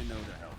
say no to help.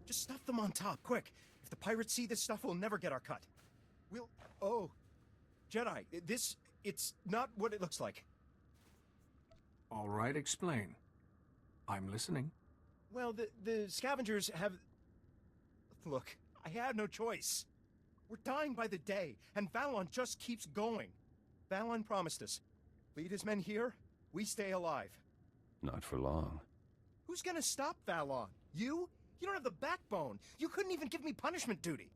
Just stuff them on top, quick. If the pirates see this stuff, we'll never get our cut. We'll... Oh. Jedi, it's not what it looks like. All right, explain. I'm listening. Well, the scavengers have... Look, I had no choice. We're dying by the day, and Valon just keeps going. Valon promised us. Lead his men here, we stay alive. Not for long. Who's gonna stop Valon? You? You don't have the backbone. You couldn't even give me punishment duty.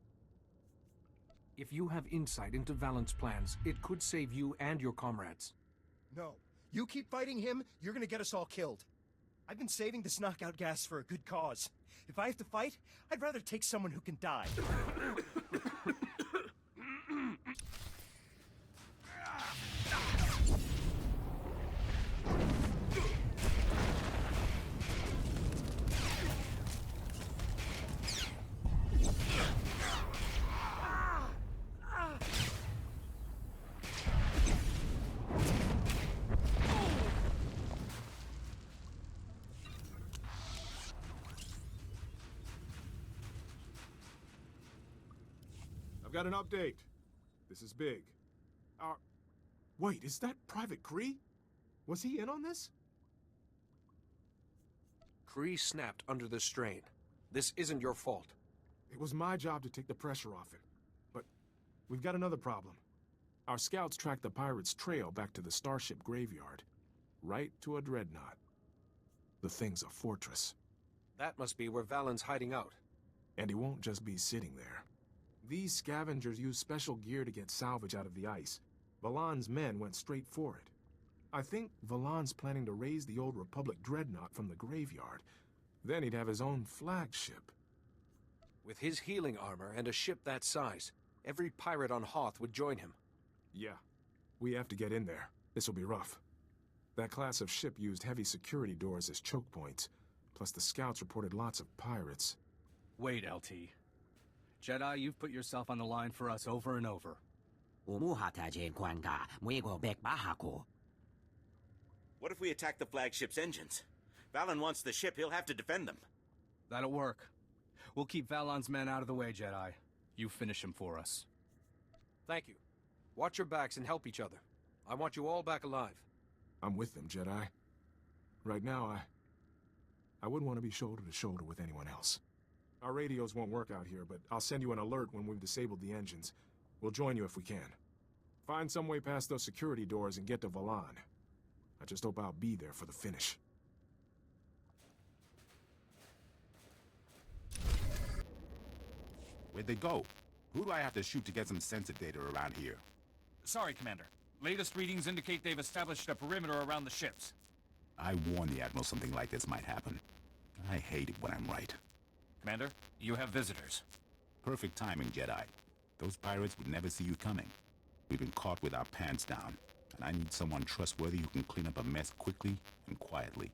If you have insight into Valon's plans, it could save you and your comrades. No. You keep fighting him, you're gonna get us all killed. I've been saving this knockout gas for a good cause. If I have to fight, I'd rather take someone who can die. I've got an update. This is big. Wait, is that Private Kree? Was he in on this? Kree snapped under the strain. This isn't your fault. It was my job to take the pressure off it. But we've got another problem. Our scouts tracked the pirates' trail back to the starship graveyard. Right to a dreadnought. The thing's a fortress. That must be where Valon's hiding out. And he won't just be sitting there. These scavengers use special gear to get salvage out of the ice. Valon's men went straight for it. I think Valon's planning to raise the old Republic dreadnought from the graveyard. Then he'd have his own flagship. With his healing armor and a ship that size, every pirate on Hoth would join him. Yeah. We have to get in there. This'll be rough. That class of ship used heavy security doors as choke points. Plus the scouts reported lots of pirates. Wait, LT. Jedi, you've put yourself on the line for us over and over. What if we attack the flagship's engines? Valon wants the ship, he'll have to defend them. That'll work. We'll keep Valon's men out of the way, Jedi. You finish him for us. Thank you. Watch your backs and help each other. I want you all back alive. I'm with them, Jedi. Right now, I wouldn't want to be shoulder to shoulder with anyone else. Our radios won't work out here, but I'll send you an alert when we've disabled the engines. We'll join you if we can. Find some way past those security doors and get to Valan. I just hope I'll be there for the finish. Where'd they go? Who do I have to shoot to get some sensor data around here? Sorry, Commander. Latest readings indicate they've established a perimeter around the ships. I warned the Admiral something like this might happen. I hate it when I'm right. Commander, you have visitors. Perfect timing, Jedi. Those pirates would never see you coming. We've been caught with our pants down, and I need someone trustworthy who can clean up a mess quickly and quietly.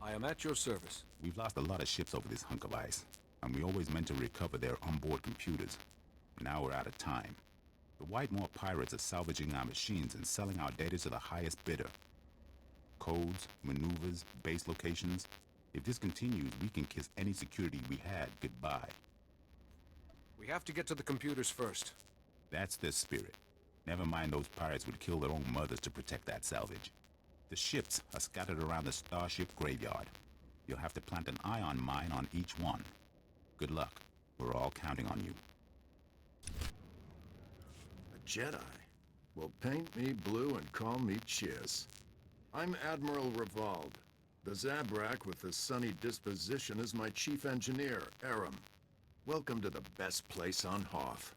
I am at your service. We've lost a lot of ships over this hunk of ice, and we always meant to recover their onboard computers. Now we're out of time. The Whitemore pirates are salvaging our machines and selling our data to the highest bidder. Codes, maneuvers, base locations. If this continues, we can kiss any security we had goodbye. We have to get to the computers first. That's their spirit. Never mind those pirates would kill their own mothers to protect that salvage. The ships are scattered around the starship graveyard. You'll have to plant an ion mine on each one. Good luck. We're all counting on you. A Jedi? Well, paint me blue and call me Chiz. I'm Admiral Revald. The Zabrak with the sunny disposition is my chief engineer, Aram. Welcome to the best place on Hoth.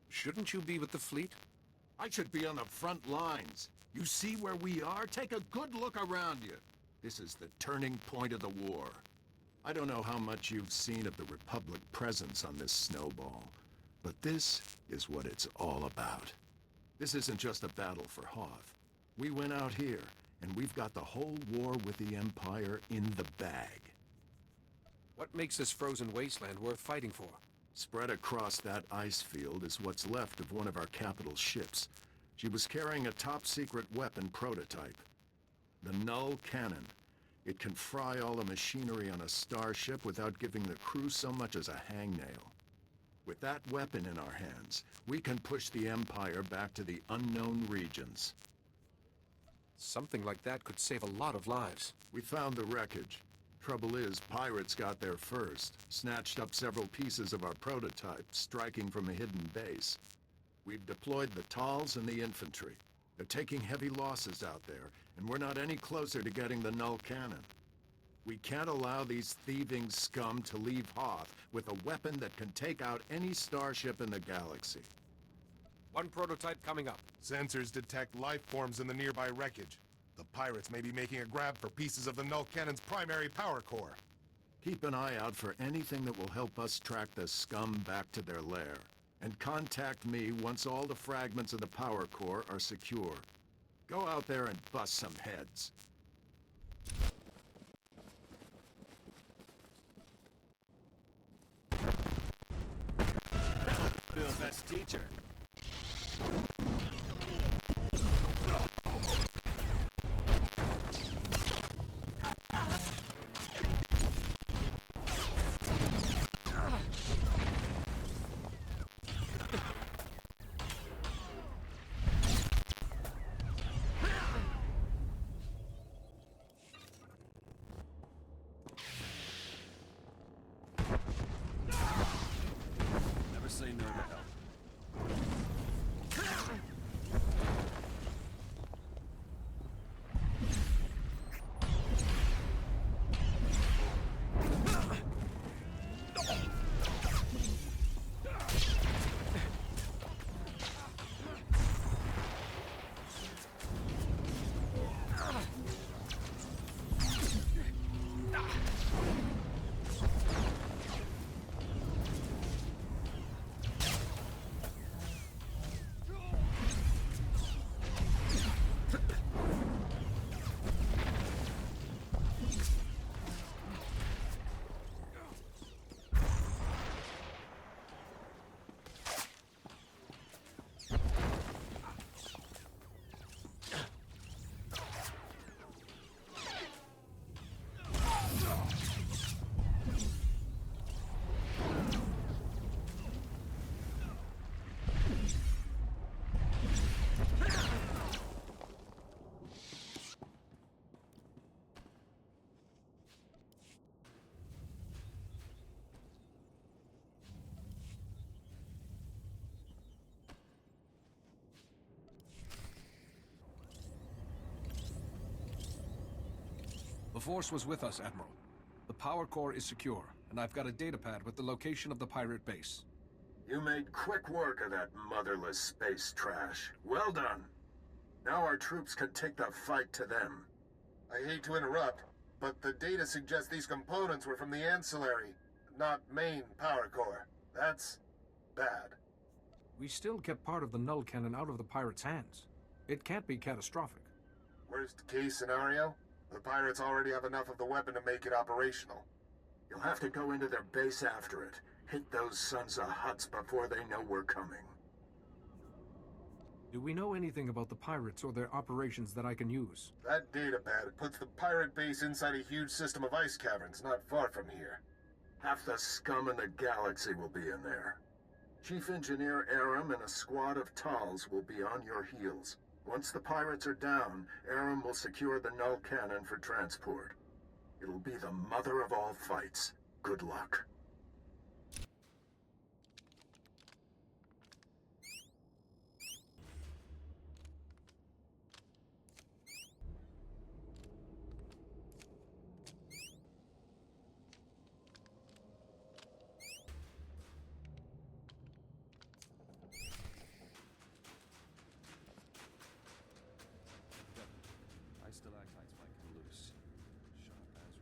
Shouldn't you be with the fleet? I should be on the front lines. You see where we are? Take a good look around you. This is the turning point of the war. I don't know how much you've seen of the Republic presence on this snowball, but this is what it's all about. This isn't just a battle for Hoth. We went out here, and we've got the whole war with the Empire in the bag. What makes this frozen wasteland worth fighting for? Spread across that ice field is what's left of one of our capital ships. She was carrying a top-secret weapon prototype. The Null Cannon. It can fry all the machinery on a starship without giving the crew so much as a hangnail. With that weapon in our hands, we can push the Empire back to the unknown regions. Something like that could save a lot of lives. We found the wreckage. Trouble is, pirates got there first, snatched up several pieces of our prototype, striking from a hidden base. We've deployed the Tals and the infantry. They're taking heavy losses out there, and we're not any closer to getting the Null Cannon. We can't allow these thieving scum to leave Hoth with a weapon that can take out any starship in the galaxy. One prototype coming up. Sensors detect life forms in the nearby wreckage. The pirates may be making a grab for pieces of the Null Cannon's primary power core. Keep an eye out for anything that will help us track the scum back to their lair. And contact me once all the fragments of the power core are secure. Go out there and bust some heads. Bill's best teacher. Never say no to help. The Force was with us, Admiral. The power core is secure, and I've got a datapad with the location of the pirate base. You made quick work of that motherless space trash. Well done. Now our troops can take the fight to them. I hate to interrupt, but the data suggests these components were from the ancillary, not main power core. That's bad. We still kept part of the null cannon out of the pirates' hands. It can't be catastrophic. Worst case scenario, the pirates already have enough of the weapon to make it operational. You'll have to go into their base after it. Hit those sons of Hutts before they know we're coming. Do we know anything about the pirates or their operations that I can use? That datapad puts the pirate base inside a huge system of ice caverns not far from here. Half the scum in the galaxy will be in there. Chief Engineer Aram and a squad of Tals will be on your heels. Once the pirates are down, Aram will secure the null cannon for transport. It'll be the mother of all fights. Good luck. Stalactites might come loose. Sharp as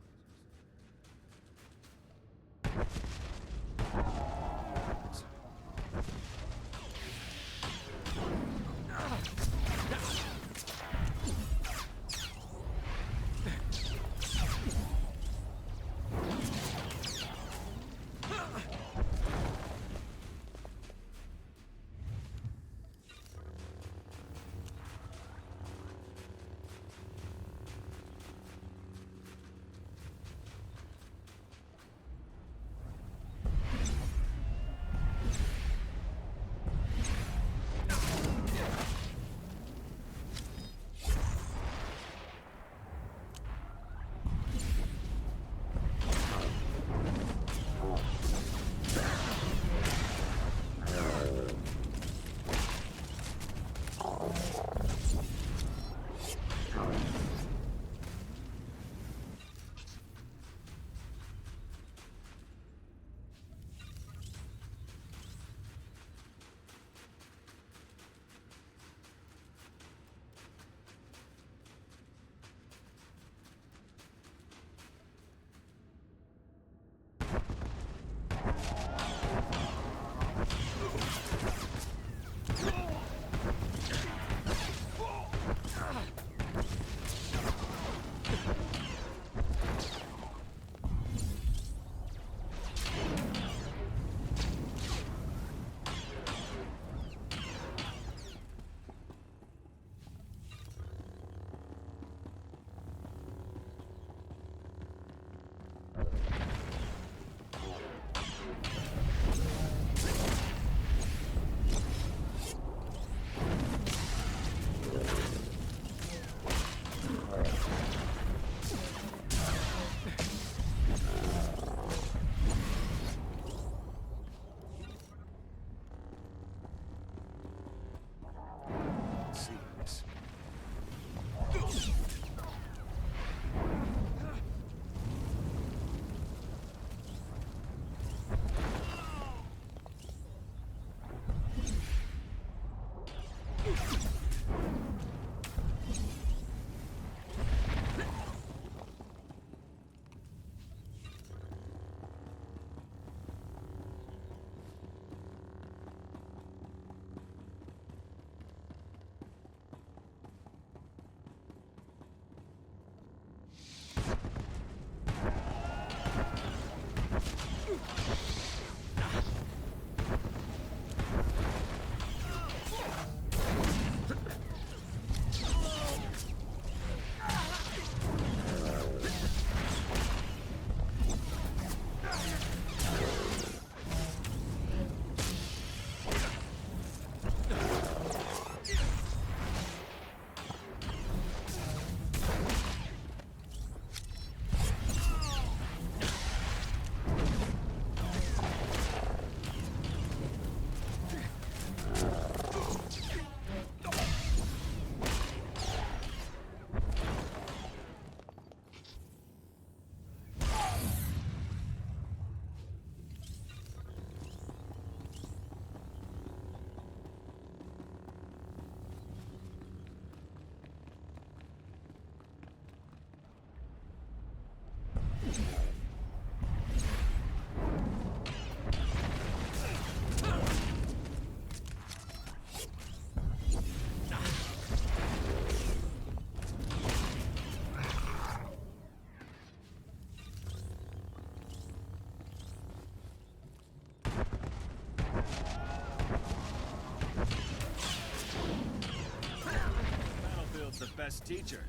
was the best teacher.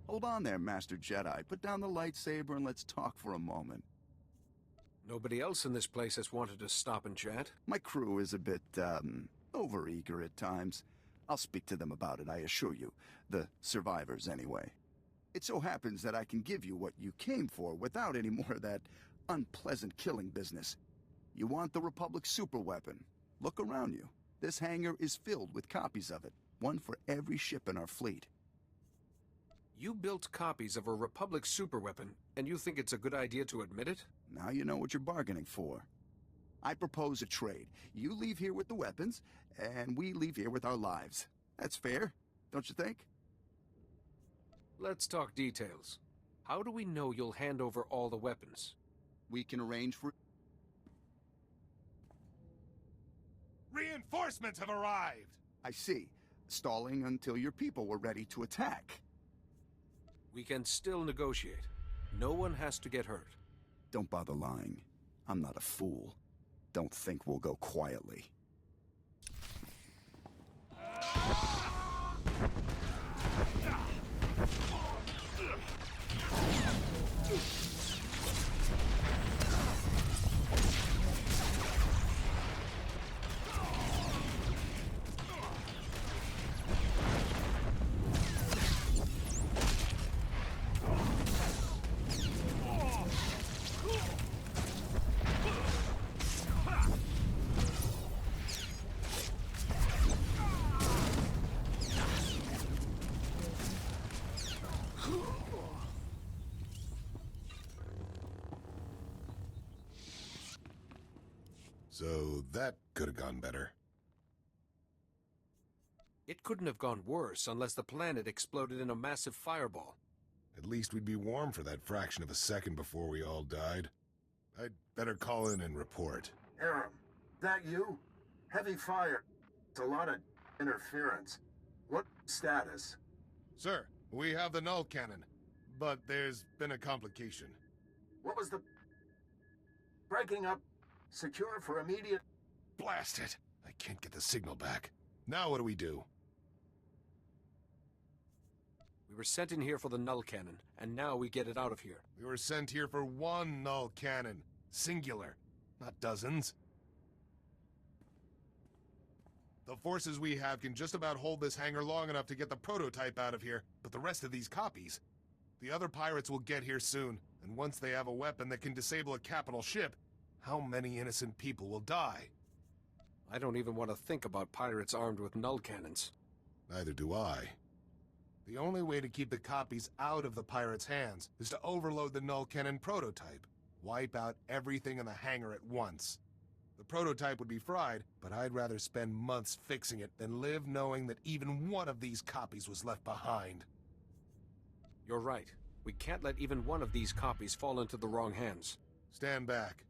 Hold on there, Master Jedi. Put down the lightsaber and let's talk for a moment. Nobody else in this place has wanted to stop and chat. My crew is a bit, overeager at times. I'll speak to them about it, I assure you. The survivors, anyway. It so happens that I can give you what you came for without any more of that unpleasant killing business. You want the Republic superweapon? Look around you. This hangar is filled with copies of it. One for every ship in our fleet. You built copies of a Republic superweapon, and you think it's a good idea to admit it? Now you know what you're bargaining for. I propose a trade. You leave here with the weapons, and we leave here with our lives. That's fair, don't you think? Let's talk details. How do we know you'll hand over all the weapons? We can arrange for... Reinforcements have arrived! I see. Stalling until your people were ready to attack. We can still negotiate. No one has to get hurt. Don't bother lying. I'm not a fool. Don't think we'll go quietly. So that could have gone better. It couldn't have gone worse unless the planet exploded in a massive fireball. At least we'd be warm for that fraction of a second before we all died. I'd better call in and report. Aram, that you? Heavy fire. It's a lot of interference. What status? Sir, we have the null cannon, but there's been a complication. What was the... Breaking up? Secure for immediate... Blast it! I can't get the signal back. Now what do we do? We were sent in here for the null cannon, and now we get it out of here. We were sent here for one null cannon. Singular. Not dozens. The forces we have can just about hold this hangar long enough to get the prototype out of here, but the rest of these copies... The other pirates will get here soon, and once they have a weapon that can disable a capital ship, how many innocent people will die? I don't even want to think about pirates armed with null cannons. Neither do I. The only way to keep the copies out of the pirates' hands is to overload the null cannon prototype. Wipe out everything in the hangar at once. The prototype would be fried, but I'd rather spend months fixing it than live knowing that even one of these copies was left behind. You're right. We can't let even one of these copies fall into the wrong hands. Stand back.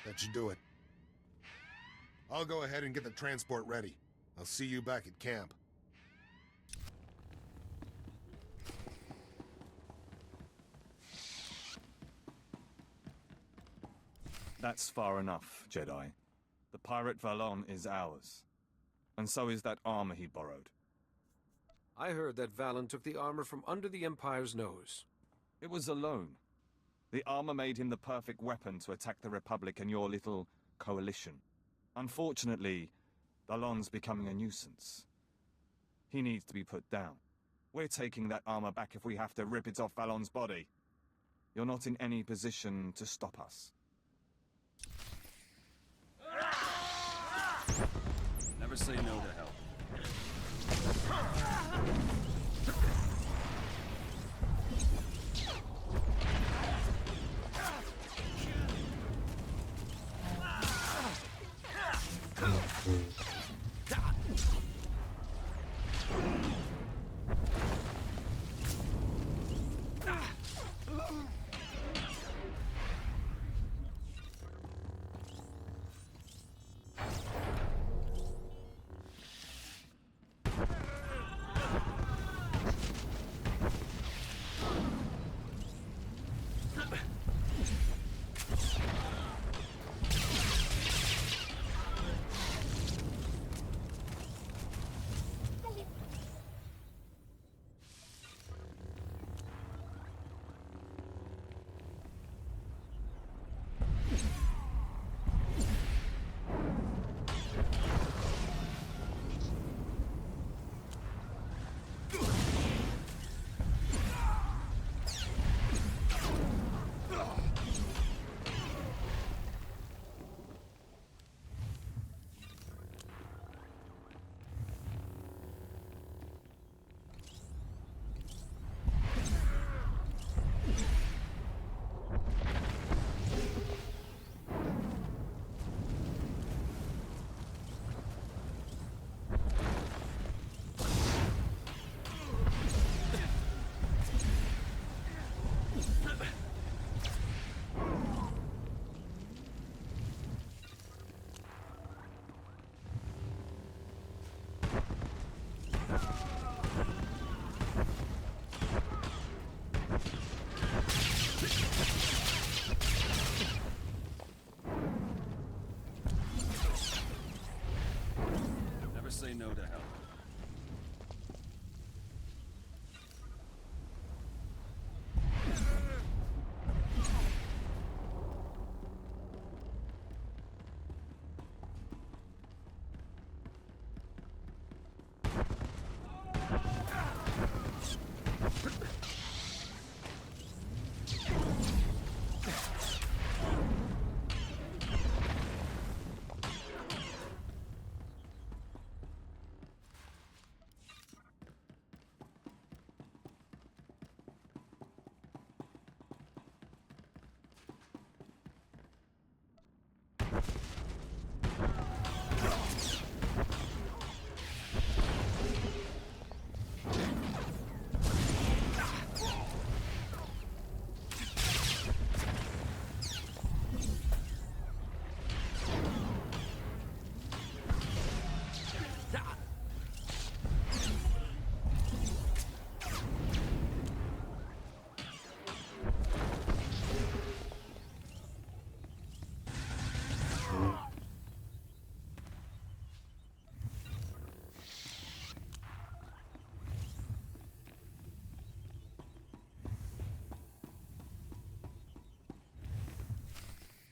That should do it. I'll go ahead and get the transport ready. I'll see you back at camp. That's far enough, Jedi. The pirate Valon is ours. And so is that armor he borrowed. I heard that Valen took the armor from under the Empire's nose. It was a loan. The armor made him the perfect weapon to attack the Republic and your little coalition. Unfortunately, Valon's becoming a nuisance. He needs to be put down. We're taking that armor back if we have to rip it off Valon's body. You're not in any position to stop us. Never say no to help.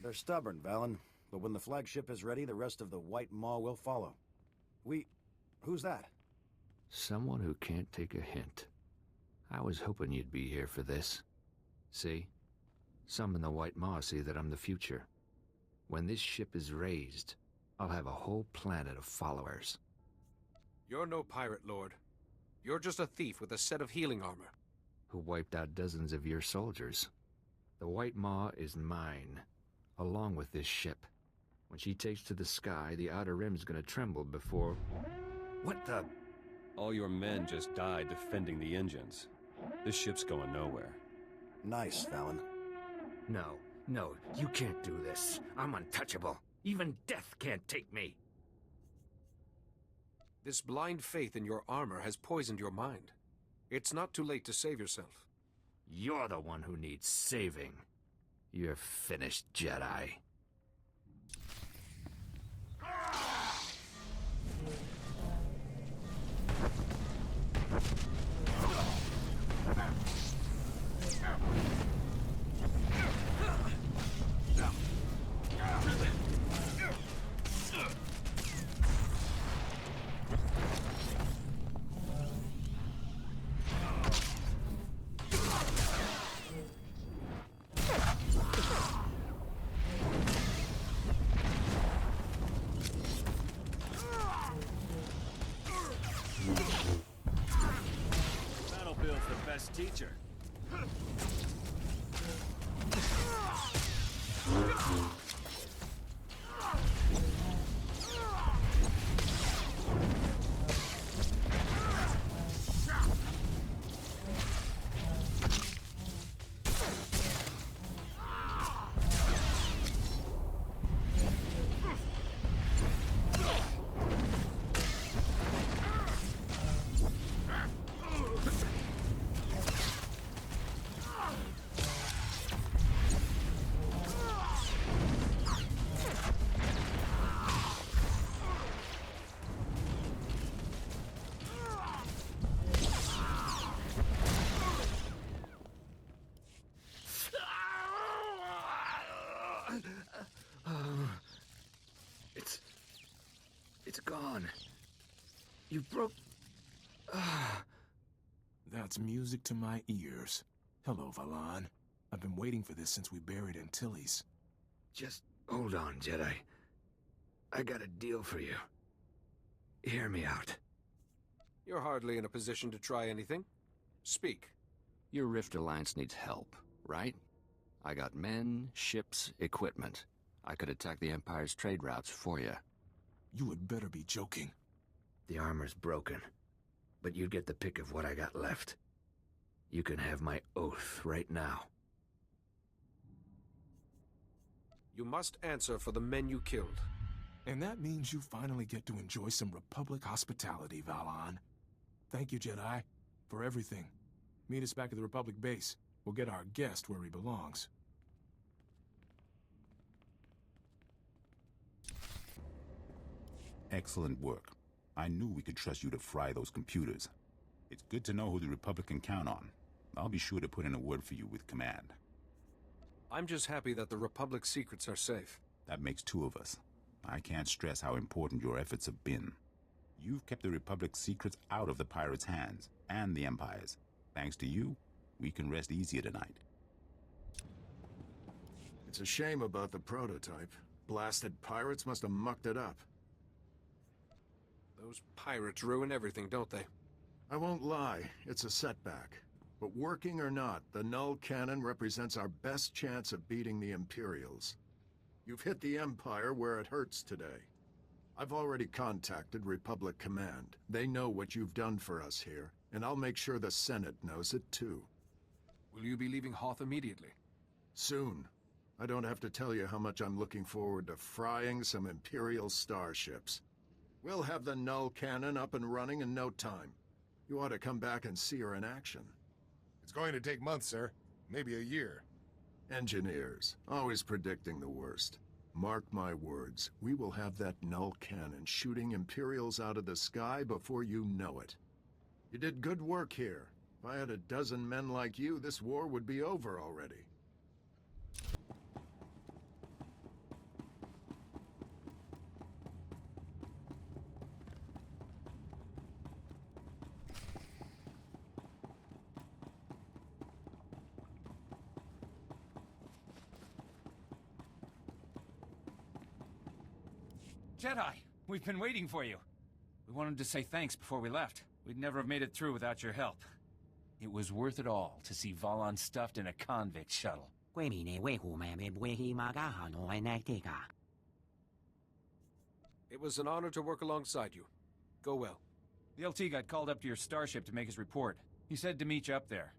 They're stubborn, Valen. But when the flagship is ready, the rest of the White Maw will follow. Who's that? Someone who can't take a hint. I was hoping you'd be here for this. See? Some in the White Maw see that I'm the future. When this ship is raised, I'll have a whole planet of followers. You're no pirate, Lord. You're just a thief with a set of healing armor. Who wiped out dozens of your soldiers. The White Maw is mine, along with this ship. When she takes to the sky, the Outer Rim's gonna tremble before... What the... All your men just died defending the engines. This ship's going nowhere. Nice, Valen. No, you can't do this. I'm untouchable. Even death can't take me. This blind faith in your armor has poisoned your mind. It's not too late to save yourself. You're the one who needs saving. You're finished, Jedi. Battlefield's the best teacher. It's gone. You broke... That's music to my ears. Hello, Valan. I've been waiting for this since we buried Antilles. Just hold on, Jedi. I got a deal for you. Hear me out. You're hardly in a position to try anything. Speak. Your Rift Alliance needs help, right? I got men, ships, equipment. I could attack the Empire's trade routes for you. You had better be joking. The armor's broken, but you get the pick of what I got left. You can have my oath right now. You must answer for the men you killed. And that means you finally get to enjoy some Republic hospitality, Valan. Thank you, Jedi, for everything. Meet us back at the Republic base. We'll get our guest where he belongs. Excellent work. I knew we could trust you to fry those computers. It's good to know who the Republic can count on. I'll be sure to put in a word for you with command. I'm just happy that the Republic's secrets are safe. That makes two of us. I can't stress how important your efforts have been. You've kept the Republic's secrets out of the pirates' hands, and the Empire's. Thanks to you, we can rest easier tonight. It's a shame about the prototype. Blasted pirates must have mucked it up. Those pirates ruin everything, don't they? I won't lie, it's a setback. But working or not, the Null Cannon represents our best chance of beating the Imperials. You've hit the Empire where it hurts today. I've already contacted Republic Command. They know what you've done for us here, and I'll make sure the Senate knows it too. Will you be leaving Hoth immediately? Soon. I don't have to tell you how much I'm looking forward to frying some Imperial starships. We'll have the null cannon up and running in no time. You ought to come back and see her in action. It's going to take months, sir. Maybe a year. Engineers, always predicting the worst. Mark my words, we will have that null cannon shooting Imperials out of the sky before you know it. You did good work here. If I had a dozen men like you, this war would be over already. Jedi, we've been waiting for you. We wanted to say thanks before we left. We'd never have made it through without your help. It was worth it all to see Valon stuffed in a convict shuttle. It was an honor to work alongside you. Go well. The LT got called up to your starship to make his report. He said to meet you up there.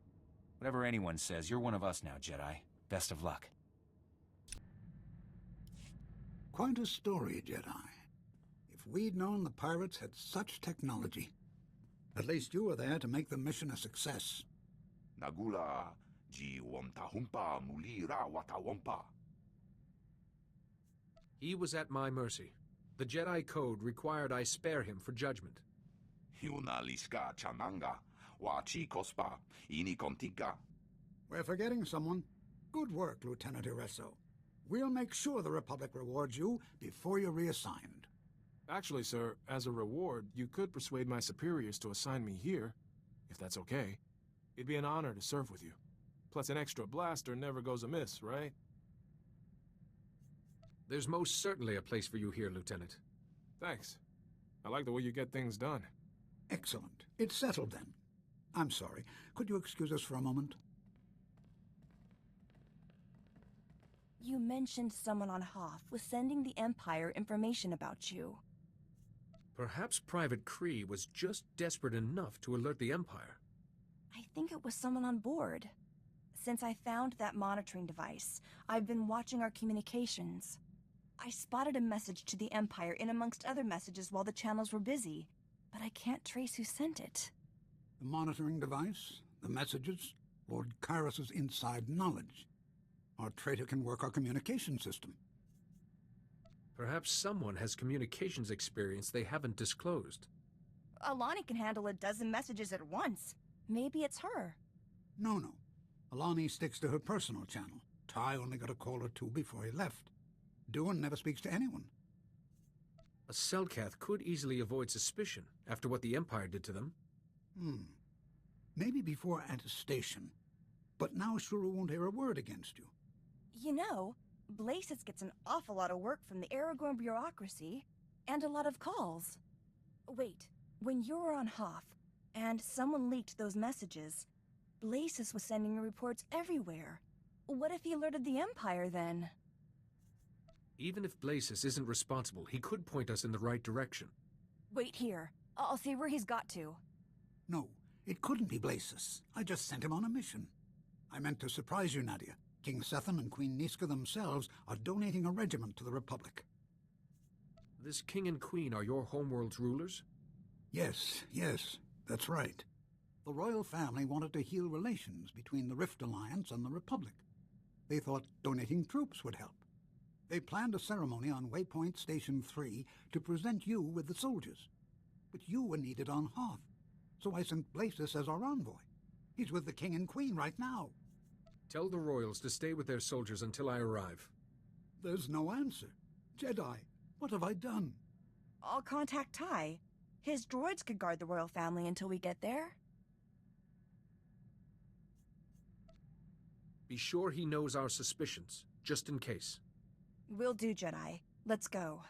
Whatever anyone says, you're one of us now, Jedi. Best of luck. Quite a story, Jedi. If we'd known the pirates had such technology. At least you were there to make the mission a success. Nagula ji wamtahumpa mulira watawampa. He was at my mercy. The Jedi Code required I spare him for judgment. Hiuna liska chamanga wachi kospa ini contiga. We're forgetting someone. Good work, Lieutenant Iresso. We'll make sure the Republic rewards you before you're reassigned. Actually, sir, as a reward, you could persuade my superiors to assign me here, if that's okay. It'd be an honor to serve with you. Plus, an extra blaster never goes amiss, right? There's most certainly a place for you here, Lieutenant. Thanks. I like the way you get things done. Excellent. It's settled then. I'm sorry. Could you excuse us for a moment? You mentioned someone on Hoth was sending the Empire information about you. Perhaps Private Kree was just desperate enough to alert the Empire. I think it was someone on board. Since I found that monitoring device, I've been watching our communications. I spotted a message to the Empire in amongst other messages while the channels were busy, but I can't trace who sent it. The monitoring device, the messages, Lord Kyrus's inside knowledge. Our traitor can work our communication system. Perhaps someone has communications experience they haven't disclosed. Alani can handle a dozen messages at once. Maybe it's her. No. Alani sticks to her personal channel. Ty only got a call or two before he left. Duan never speaks to anyone. A Selkath could easily avoid suspicion after what the Empire did to them. Maybe before attestation. But now Shuru won't hear a word against you. You know, Blasis gets an awful lot of work from the Aragorn bureaucracy, and a lot of calls. Wait, when you were on Hoth, and someone leaked those messages, Blasis was sending reports everywhere. What if he alerted the Empire, then? Even if Blasis isn't responsible, he could point us in the right direction. Wait here. I'll see where he's got to. No, it couldn't be Blasis. I just sent him on a mission. I meant to surprise you, Nadia. King Sethan and Queen Niska themselves are donating a regiment to the Republic. This king and queen are your homeworld's rulers? Yes, that's right. The royal family wanted to heal relations between the Rift Alliance and the Republic. They thought donating troops would help. They planned a ceremony on Waypoint Station 3 to present you with the soldiers. But you were needed on Hoth, so I sent Blasis as our envoy. He's with the king and queen right now. Tell the royals to stay with their soldiers until I arrive. There's no answer. Jedi, what have I done? I'll contact Ty. His droids could guard the royal family until we get there. Be sure he knows our suspicions, just in case. Will do, Jedi. Let's go.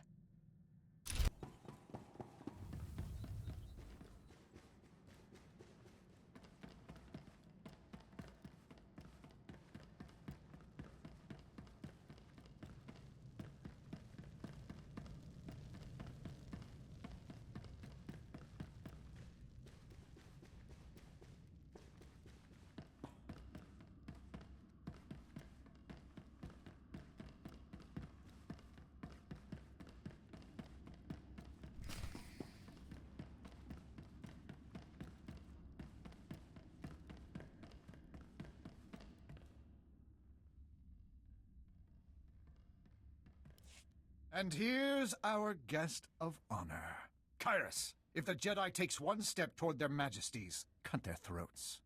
And here's our guest of honor. Kyrus, if the Jedi takes one step toward their majesties, cut their throats.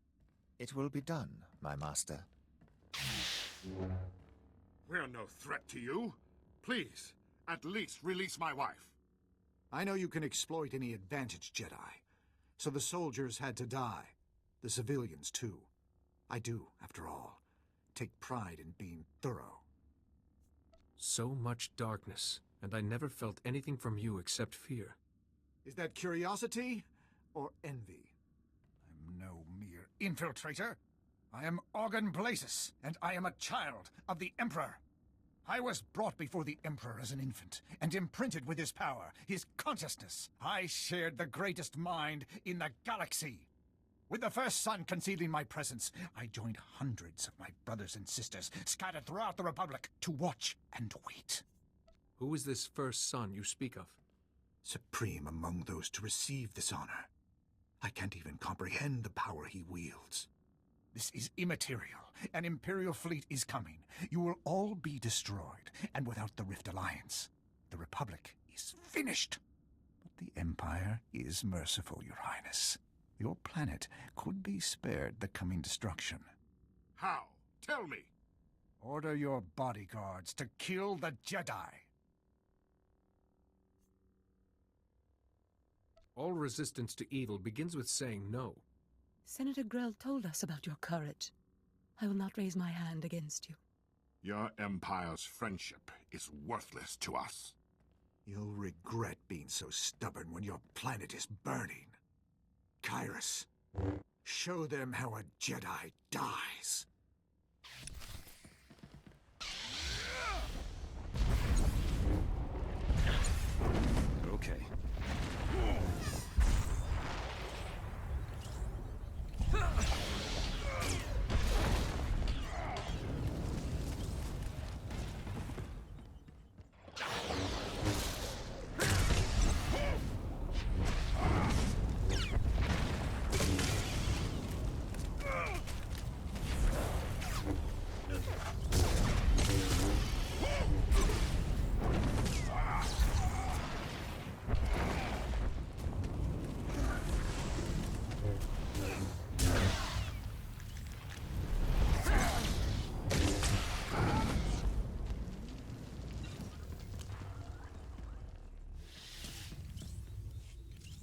It will be done, my master. We're no threat to you. Please, at least release my wife. I know you can exploit any advantage, Jedi. So the soldiers had to die. The civilians, too. I do, after all, take pride in being thorough. So much darkness, and I never felt anything from you except fear. Is that curiosity or envy? I'm no mere infiltrator. I am Organ Blasis, and I am a child of the Emperor. I was brought before the Emperor as an infant, and imprinted with his power, his consciousness. I shared the greatest mind in the galaxy. With the first sun concealing my presence, I joined hundreds of my brothers and sisters scattered throughout the Republic to watch and wait. Who is this first son you speak of? Supreme among those to receive this honor. I can't even comprehend the power he wields. This is immaterial. An Imperial fleet is coming. You will all be destroyed, and without the Rift Alliance, the Republic is finished. But the Empire is merciful, Your Highness. Your planet could be spared the coming destruction. How? Tell me. Order your bodyguards to kill the Jedi. All resistance to evil begins with saying no. Senator Grell told us about your courage. I will not raise my hand against you. Your Empire's friendship is worthless to us. You'll regret being so stubborn when your planet is burning. Kyrus, show them how a Jedi dies. Okay.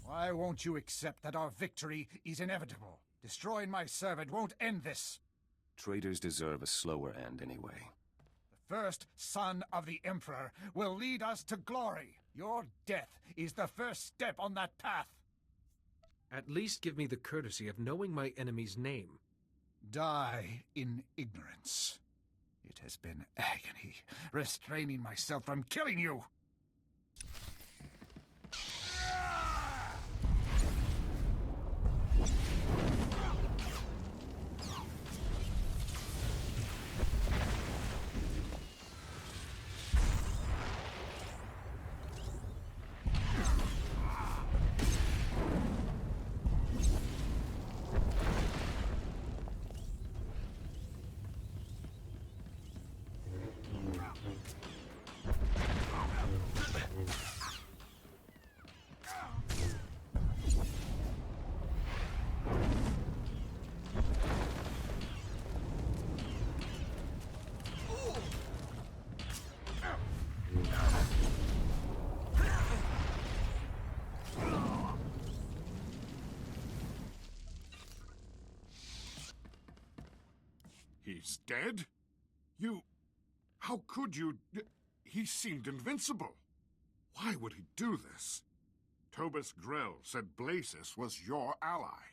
Why won't you accept that our victory is inevitable? Destroying my servant won't end this. Traitors deserve a slower end anyway. The first son of the Emperor will lead us to glory. Your death is the first step on that path. At least give me the courtesy of knowing my enemy's name. Die in ignorance. It has been agony, restraining myself from killing you. He's dead? How could you? He seemed invincible. Why would he do this? Tobus Grell said Blasis was your ally.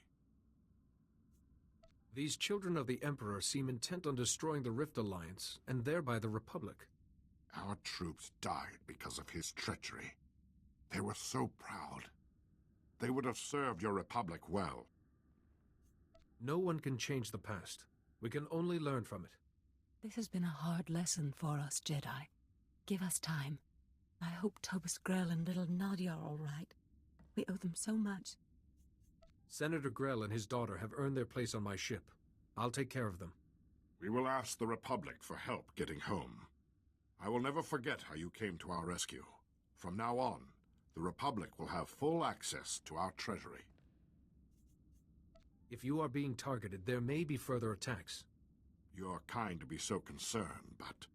These children of the Emperor seem intent on destroying the Rift Alliance, and thereby the Republic. Our troops died because of his treachery. They were so proud. They would have served your Republic well. No one can change the past. We can only learn from it. This has been a hard lesson for us, Jedi. Give us time. I hope Tobus Grell and little Nadia are all right. We owe them so much. Senator Grell and his daughter have earned their place on my ship. I'll take care of them. We will ask the Republic for help getting home. I will never forget how you came to our rescue. From now on, the Republic will have full access to our treasury. If you are being targeted, there may be further attacks. You're kind to be so concerned, but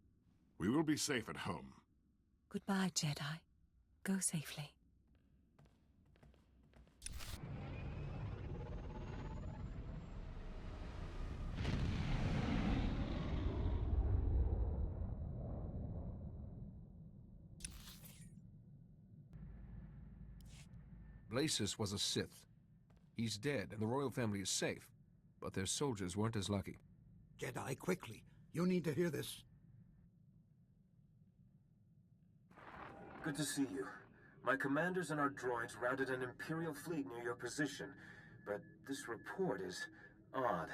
we will be safe at home. Goodbye, Jedi. Go safely. Blasis was a Sith. He's dead, and the royal family is safe. But their soldiers weren't as lucky. Jedi, quickly. You need to hear this. Good to see you. My commanders and our droids routed an Imperial fleet near your position, but this report is odd.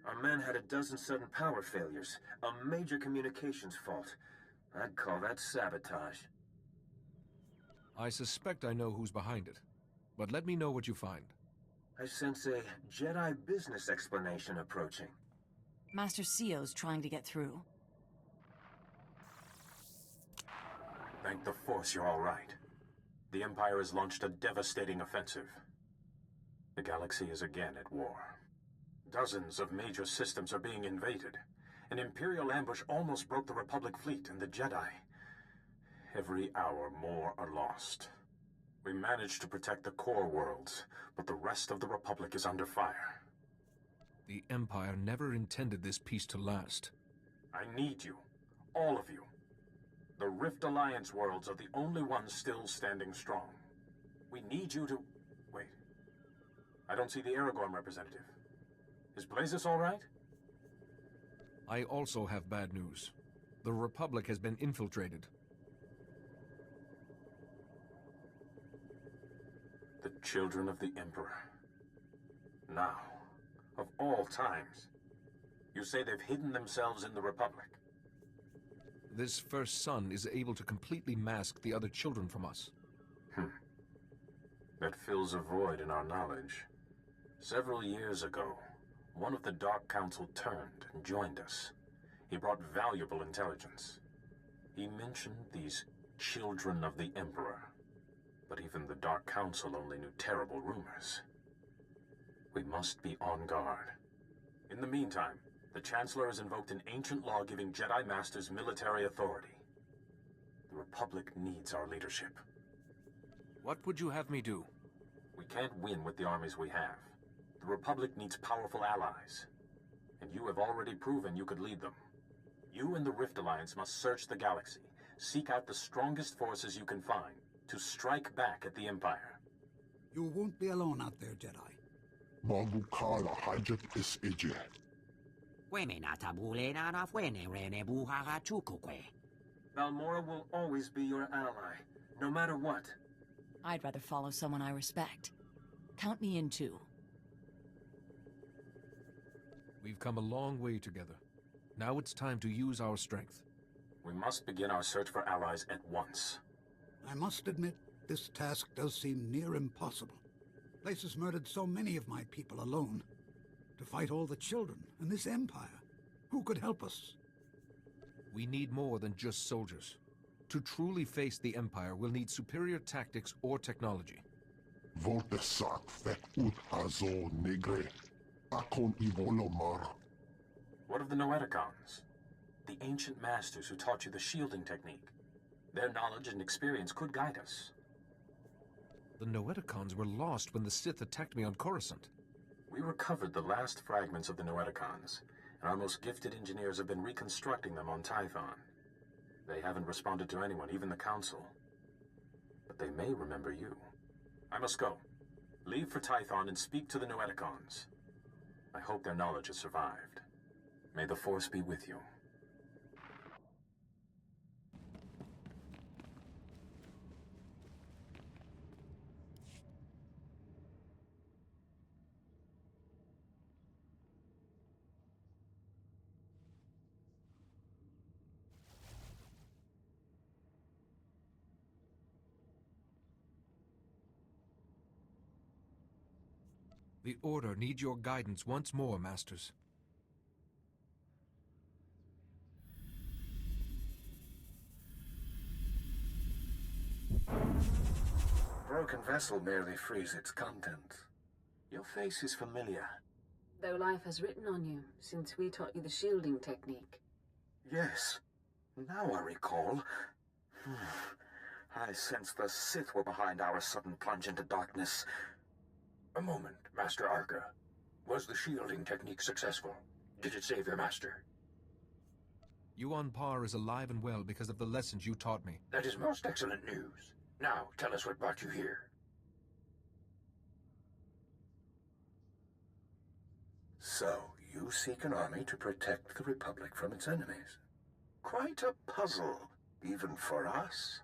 Our men had a dozen sudden power failures, a major communications fault. I'd call that sabotage. I suspect I know who's behind it, but let me know what you find. I sense a Jedi business explanation approaching. Master Sio's trying to get through. Thank the Force you're all right. The Empire has launched a devastating offensive. The galaxy is again at war. Dozens of major systems are being invaded. An Imperial ambush almost broke the Republic fleet and the Jedi. Every hour more are lost. We managed to protect the core worlds, but the rest of the Republic is under fire. The Empire never intended this peace to last. I need you. All of you. The Rift Alliance worlds are the only ones still standing strong. We need you to... Wait. I don't see the Aragorn representative. Is Blasis all right? I also have bad news. The Republic has been infiltrated. The children of the Emperor. Now, of all times, you say they've hidden themselves in the Republic. This first son is able to completely mask the other children from us. That fills a void in our knowledge. Several years ago, one of the Dark Council turned and joined us. He brought valuable intelligence. He mentioned these children of the Emperor. But even the Dark Council only knew terrible rumors. We must be on guard. In the meantime, the Chancellor has invoked an ancient law giving Jedi Masters military authority. The Republic needs our leadership. What would you have me do? We can't win with the armies we have. The Republic needs powerful allies. And you have already proven you could lead them. You and the Rift Alliance must search the galaxy, seek out the strongest forces you can find, to strike back at the Empire. You won't be alone out there, Jedi. Magukala hajat is ije. Balmora will always be your ally, no matter what. I'd rather follow someone I respect. Count me in too. We've come a long way together. Now it's time to use our strength. We must begin our search for allies at once. I must admit, this task does seem near impossible. Blasis murdered so many of my people alone. To fight all the children and this empire. Who could help us? We need more than just soldiers. To truly face the Empire, we'll need superior tactics or technology. Voltesak fe ut hazo negre. Akon ivolomar. What of the Noeticons? The ancient masters who taught you the shielding technique. Their knowledge and experience could guide us. The Noeticons were lost when the Sith attacked me on Coruscant. We recovered the last fragments of the Noeticons, and our most gifted engineers have been reconstructing them on Tython. They haven't responded to anyone, even the Council. But they may remember you. I must go. Leave for Tython and speak to the Noeticons. I hope their knowledge has survived. May the Force be with you. The Order need your guidance once more, Masters. Broken vessel merely frees its contents. Your face is familiar. Though life has written on you since we taught you the shielding technique. Yes. Now I recall. I sensed the Sith were behind our sudden plunge into darkness. A moment, Master Arca. Was the shielding technique successful? Did it save your master? Yuan Par is alive and well because of the lessons you taught me. That is most excellent news. Now, tell us what brought you here. So, you seek an army to protect the Republic from its enemies. Quite a puzzle, even for us.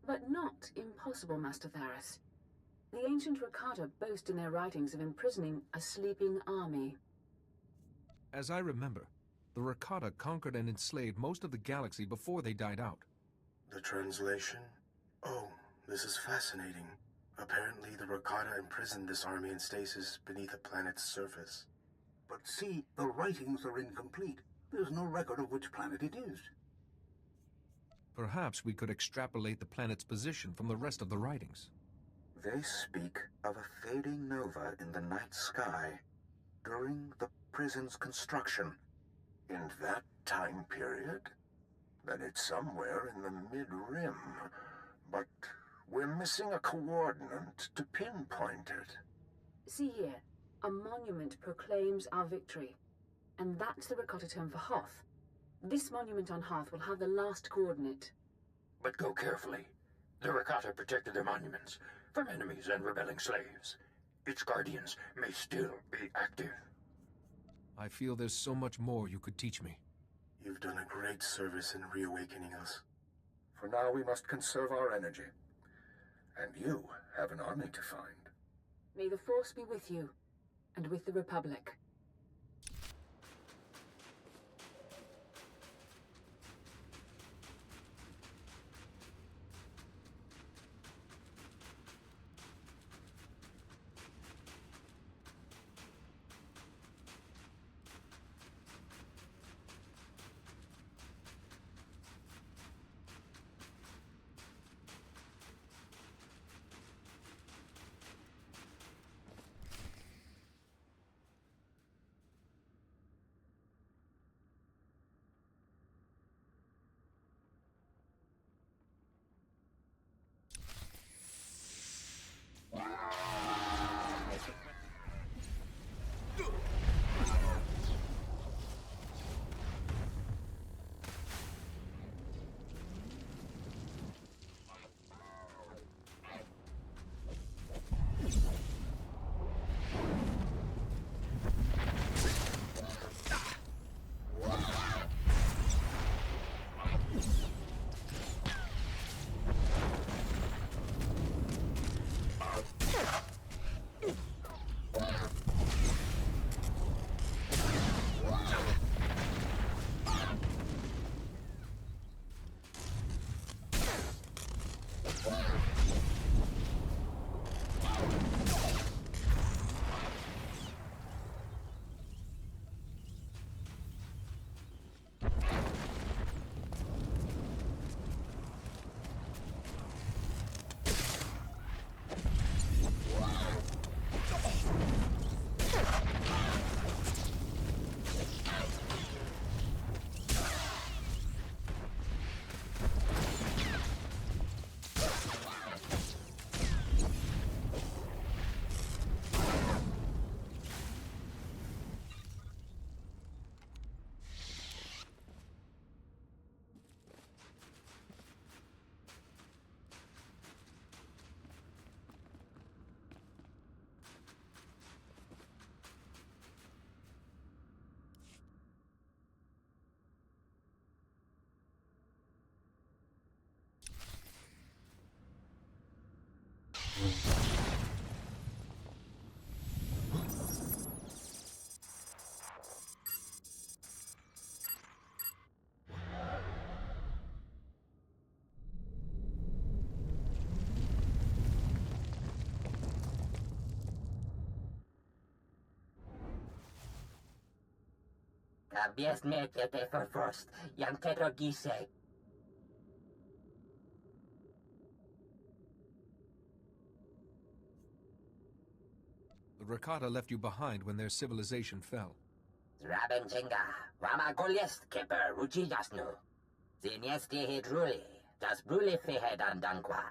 But not impossible, Master Tharis. The ancient Rakata boast in their writings of imprisoning a sleeping army. As I remember, the Rakata conquered and enslaved most of the galaxy before they died out. The translation? Oh, this is fascinating. Apparently, the Rakata imprisoned this army in stasis beneath a planet's surface. But see, the writings are incomplete. There's no record of which planet it is. Perhaps we could extrapolate the planet's position from the rest of the writings. They speak of a fading nova in the night sky during the prison's construction. In that time period? Then it's somewhere in the mid-rim. But we're missing a coordinate to pinpoint it. See here, a monument proclaims our victory. And that's the Rakata term for Hoth. This monument on Hoth will have the last coordinate. But go carefully. The Rakata protected their monuments from enemies and rebelling slaves. Its guardians may still be active. I feel there's so much more you could teach me. You've done a great service in reawakening us. For now, we must conserve our energy. And you have an army to find. May the Force be with you, and with the Republic. Obiektnie for first, Jan Kedro Gisek. Rakata left you behind when their civilization fell. Zrabenjenga, Wama Golyest Keper Ruchi Jasnu. Zinesti Hidruli, Das Bruli Fehed Andangwa.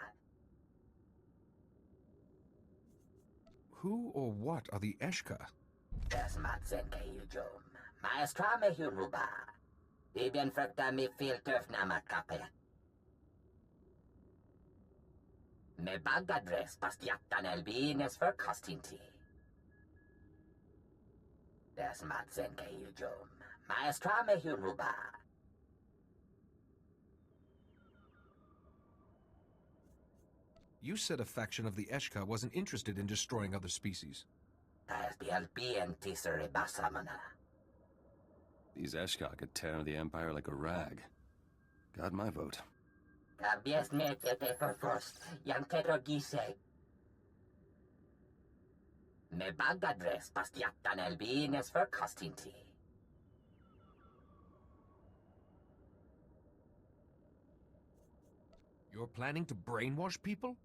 Who or what are the Eshka? Das Matzenke Yujum. Maestra me Huruba. Ibn Frekta me fil Turfna Makape. Me Bagadres Pastiatan Elbines for Costinti. Das Matzenke Yujum. Maestra me Huruba. You said a faction of the Eshka wasn't interested in destroying other species. These Eshka could tear the Empire like a rag. Got my vote. Me Bagadres Pastiatan Elbines for Costinti. You're planning to brainwash people?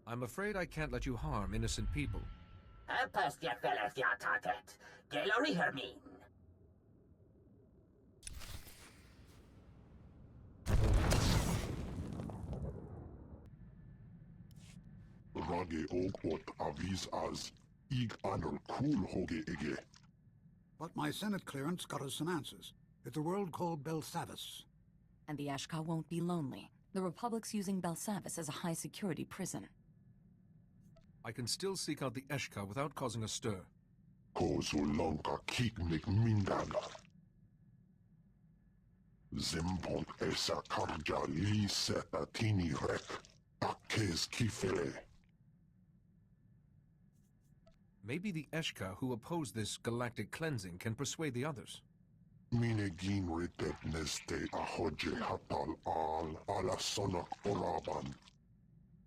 I'm afraid I can't let you harm innocent people. Rage Ogbot avis as Ig Anor Kul Hoge Ege. But my Senate clearance got us some answers. It's a world called Belsavis. And the Ashka won't be lonely. The Republic's using Belsavis as a high-security prison. I can still seek out the Eshka without causing a stir. Kozulonka Kiknik Mindaga. Zimpon Esa Karja Li Setatini Rek. Akez Kifele. Maybe the Eshka who oppose this galactic cleansing can persuade the others. Minegin Ritet Neste Ahoje Hatal Al Alasonak Oraban.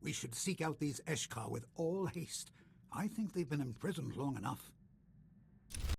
We should seek out these Eshka with all haste. I think they've been imprisoned long enough.